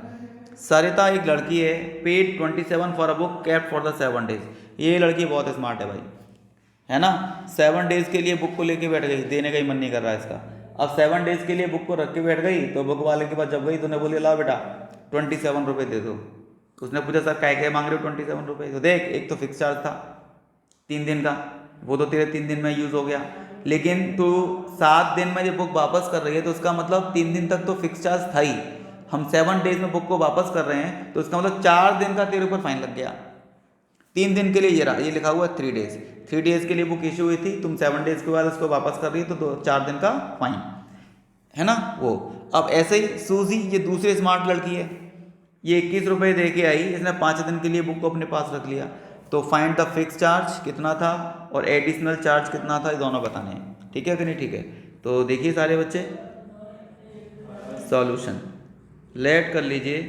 सरिता एक लड़की है, paid 27 for a book kept for the 7 days। ये लड़की बहुत स्मार्ट है भाई, है ना। 7 days के लिए बुक को लेके बैठ गई, देने का ही मन नहीं कर रहा है इसका। अब 7 days के लिए बुक को रख के बैठ गई, तो बुक वाले के पास जब गई तो उन्हें बोले ला बेटा 27 रुपये दे दो। तो उसने पूछा सर क्या मांग रहे हो 27 रुपये। तो देख एक तो फिक्स चार्ज था 3 दिन का, वो तो तेरे 3 दिन में यूज़ हो गया, लेकिन तू 7 दिन में जब बुक वापस कर रही है तो उसका मतलब 3 दिन तक तो फिक्स चार्ज था ही, हम 7 days में बुक को वापस कर रहे हैं तो उसका मतलब 4 दिन का तेरे ऊपर फाइन लग गया। 3 दिन के लिए ये रहा, ये लिखा हुआ है 3 days, 3 days के लिए बुक इशू हुई थी, तुम 7 days के बाद उसको वापस कर रही है तो 4 दिन का फाइन है ना वो। अब ऐसे ही सूजी ये दूसरी स्मार्ट लड़की है, ये 21 रुपये दे के आई, इसने 5 दिन के लिए बुक को अपने पास रख लिया। तो फाइंड द फिक्स चार्ज कितना था और एडिशनल चार्ज कितना था, ये दोनों बताने हैं, ठीक है कि नहीं। ठीक है, तो देखिए सारे बच्चे सॉल्यूशन लेट कर लीजिए।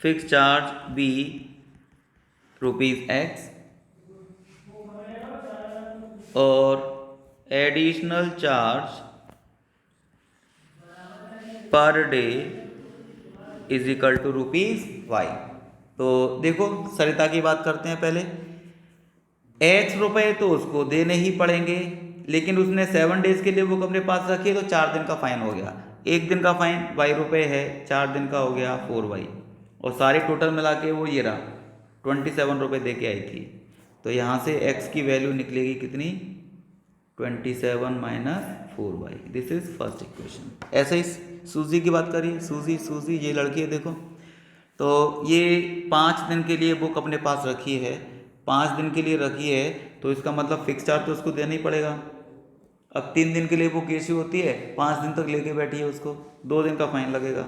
फिक्स चार्ज बी ₹X और additional charge per day is equal to ₹वाई। तो देखो सरिता की बात करते हैं पहले। X रुपए तो उसको देने ही पड़ेंगे, लेकिन उसने 7 डेज के लिए बुक अपने पास रखी है तो 4 दिन का फाइन हो गया। एक दिन का फाइन Y रुपए है, 4 दिन का हो गया 4Y, और सारी टोटल मिला के वो ये रहा 27 रुपये दे के आई थी। तो यहाँ से X की वैल्यू निकलेगी कितनी, 27 minus 4Y। This is first equation. ऐसे ही सूजी की बात करिए। सूजी ये लड़की है देखो, तो ये 5 दिन के लिए बुक अपने पास रखी है, 5 दिन के लिए रखी है, तो इसका मतलब फिक्स चार्ज तो उसको देना ही पड़ेगा। अब 3 दिन के लिए बुक इश्यू होती है, 5 दिन तक लेके बैठी है, उसको 2 दिन का फाइन लगेगा।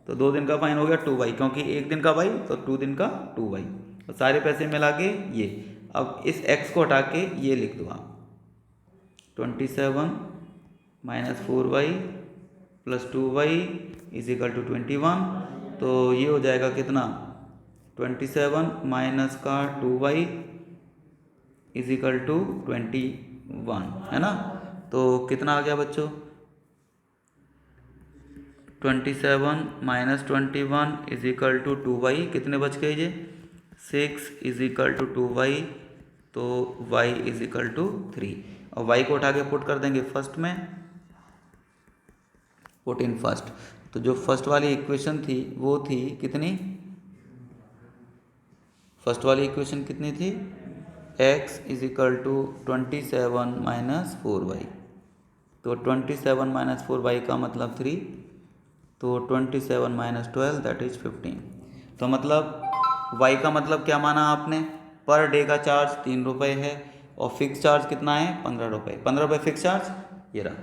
तो 2 दिन का फाइन हो गया 2Y, क्योंकि 1 दिन का Y तो 2 दिन का 2Y, और सारे पैसे मिला के ये। अब इस X को हटा के ये लिख दो आप, 27 minus 4Y plus 2Y is equal to 21। तो ये हो जाएगा कितना, 27 माइनस का 2Y इज इक्वल टू 21, है ना। तो कितना आ गया बच्चों, 27 minus 21 is equal to 2Y, कितने बच गए ये, 6 इज इक्वल टू 2Y, तो Y इज इक्वल टू 3, और Y को उठा के पुट कर देंगे फर्स्ट में, पुट इन फर्स्ट। तो जो फर्स्ट वाली इक्वेशन थी वो थी कितनी, फर्स्ट वाली इक्वेशन कितनी थी, x is equal to 27 minus 4y। तो 27 माइनस 4y का मतलब 3, तो 27 माइनस 12 दैट इज 15। तो मतलब y का मतलब क्या माना आपने, पर डे का चार्ज 3 रुपये है, और फिक्स चार्ज कितना है 15 रुपये। 15 रुपये फिक्स चार्ज ये रहा,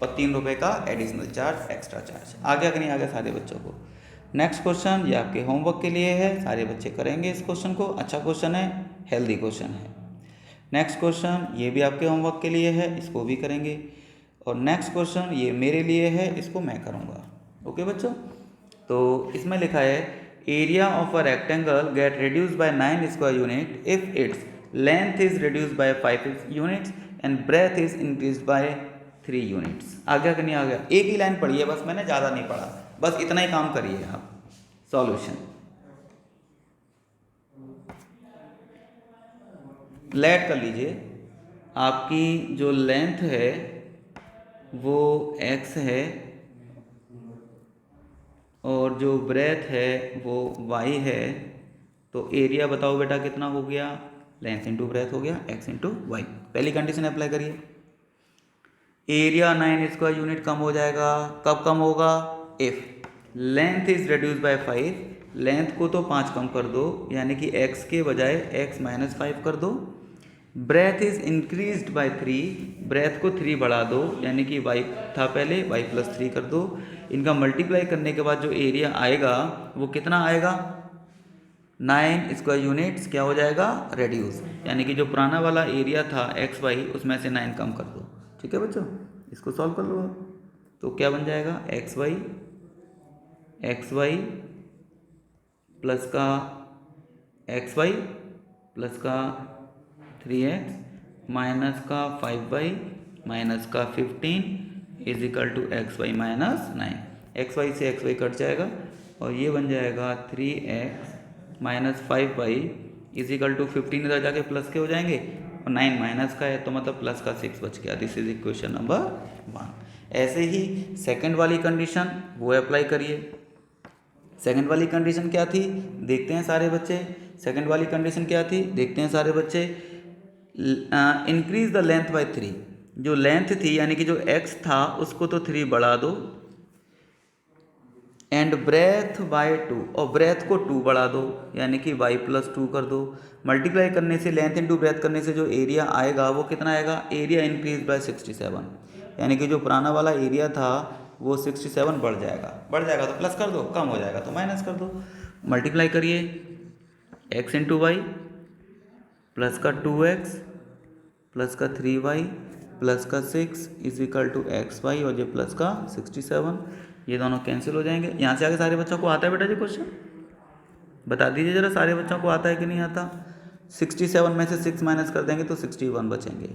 और 3 रुपये का एडिशनल चार्ज, एक्स्ट्रा चार्ज। आ गया कि नहीं आ गया सारे बच्चों को। नेक्स्ट क्वेश्चन ये आपके होमवर्क के लिए है, सारे बच्चे करेंगे इस क्वेश्चन को। अच्छा क्वेश्चन है, हेल्दी क्वेश्चन है। नेक्स्ट क्वेश्चन ये भी आपके होमवर्क के लिए है, इसको भी करेंगे। और नेक्स्ट क्वेश्चन ये मेरे लिए है, इसको मैं करूँगा। ओके बच्चों, तो इसमें लिखा है area of a rectangle get reduce by 9 square unit if its length is reduce by 5 units and breadth is increase by 3 units. आ गया कि नहीं आ गया। एक ही लाइन पढ़ी है बस, मैंने ज़्यादा नहीं पढ़ा, बस इतना ही काम करिए आप। सॉल्यूशन, लेट कर लीजिए, आपकी जो लेंथ है वो x है, और जो ब्रेथ है वो y है। तो एरिया बताओ बेटा कितना हो गया, लेंथ इंटू ब्रेथ हो गया, x इंटू वाई। पहली कंडीशन अप्लाई करिए, एरिया 9 स्क्वायर यूनिट कम हो जाएगा। कब कम होगा, if length is reduce by 5, length को तो 5 कम कर दो, यानी कि x के बजाय x माइनस 5 कर दो। Breadth is increased by 3, breadth को 3 बढ़ा दो, यानी कि y था पहले, y प्लस 3 कर दो। इनका मल्टीप्लाई करने के बाद जो एरिया आएगा वो कितना आएगा, 9 स्क्वायर यूनिट्स क्या हो जाएगा, रेड्यूस, यानी कि जो पुराना वाला एरिया था एक्स वाई उसमें से 9 कम कर दो। ठीक है बच्चों, इसको सॉल्व कर लो। तो क्या बन जाएगा, एक्स वाई प्लस का एक्स वाई प्लस का 3x माइनस का 5y माइनस का 15 is equal to x y minus 9। X y से एक्स वाई कट जाएगा, और ये बन जाएगा 3x minus 5y is equal to 15, इधर जाके प्लस के हो जाएंगे, और 9 माइनस का है तो मतलब प्लस का 6 बच गया। This is equation number 1। ऐसे ही सेकंड वाली कंडीशन वो अप्लाई करिए। सेकंड वाली कंडीशन क्या थी, देखते हैं सारे बच्चे। सेकंड वाली कंडीशन क्या थी, देखते हैं सारे बच्चे। इंक्रीज द लेंथ बाय 3, जो लेंथ थी यानी कि जो x था उसको तो 3 बढ़ा दो, एंड ब्रेथ बाय 2, और ब्रेथ को 2 बढ़ा दो, यानी कि y प्लस 2 कर दो। मल्टीप्लाई करने से, लेंथ इंटू ब्रेथ करने से जो एरिया आएगा वो कितना आएगा, एरिया इंक्रीज बाय 67, यानी कि जो पुराना वाला एरिया था वो 67 बढ़ जाएगा तो प्लस कर दो, कम हो जाएगा तो माइनस कर दो। मल्टीप्लाई करिए, x इंटू वाई प्लस का 2x प्लस का 3y प्लस का 6 is equal to x y, और ये प्लस का 67, ये दोनों कैंसिल हो जाएंगे। यहाँ से आगे सारे बच्चों को आता है बेटा जी क्वेश्चन, बता दीजिए जरा सारे बच्चों को आता है कि नहीं आता। 67 में से 6 माइनस कर देंगे तो 61 बचेंगे।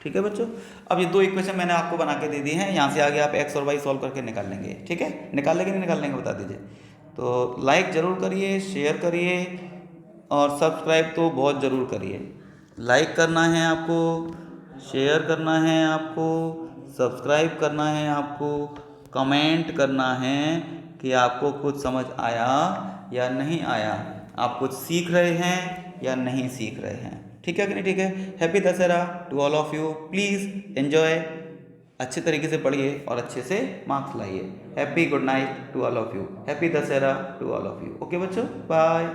ठीक है बच्चों। अब ये 2 इक्वेशन मैंने आपको बना के दे दी हैं, यहाँ से आगे आप एक्स और वाई सॉल्व करके निकाल लेंगे। ठीक है, निकाल लेंगे नहीं निकाल लेंगे बता दीजिए। तो लाइक ज़रूर करिए, शेयर करिए और सब्सक्राइब तो बहुत ज़रूर करिए। लाइक करना है आपको, शेयर करना है आपको, सब्सक्राइब करना है आपको, कमेंट करना है कि आपको कुछ समझ आया या नहीं आया, आप कुछ सीख रहे हैं या नहीं सीख रहे हैं। ठीक है कि नहीं, ठीक है। Happy Dussehra to all of you. Please enjoy, अच्छे तरीके से पढ़िए और अच्छे से मार्क्स लाइए। Happy good night to all of you. Happy Dussehra to all of you. Okay बच्चों, बाय।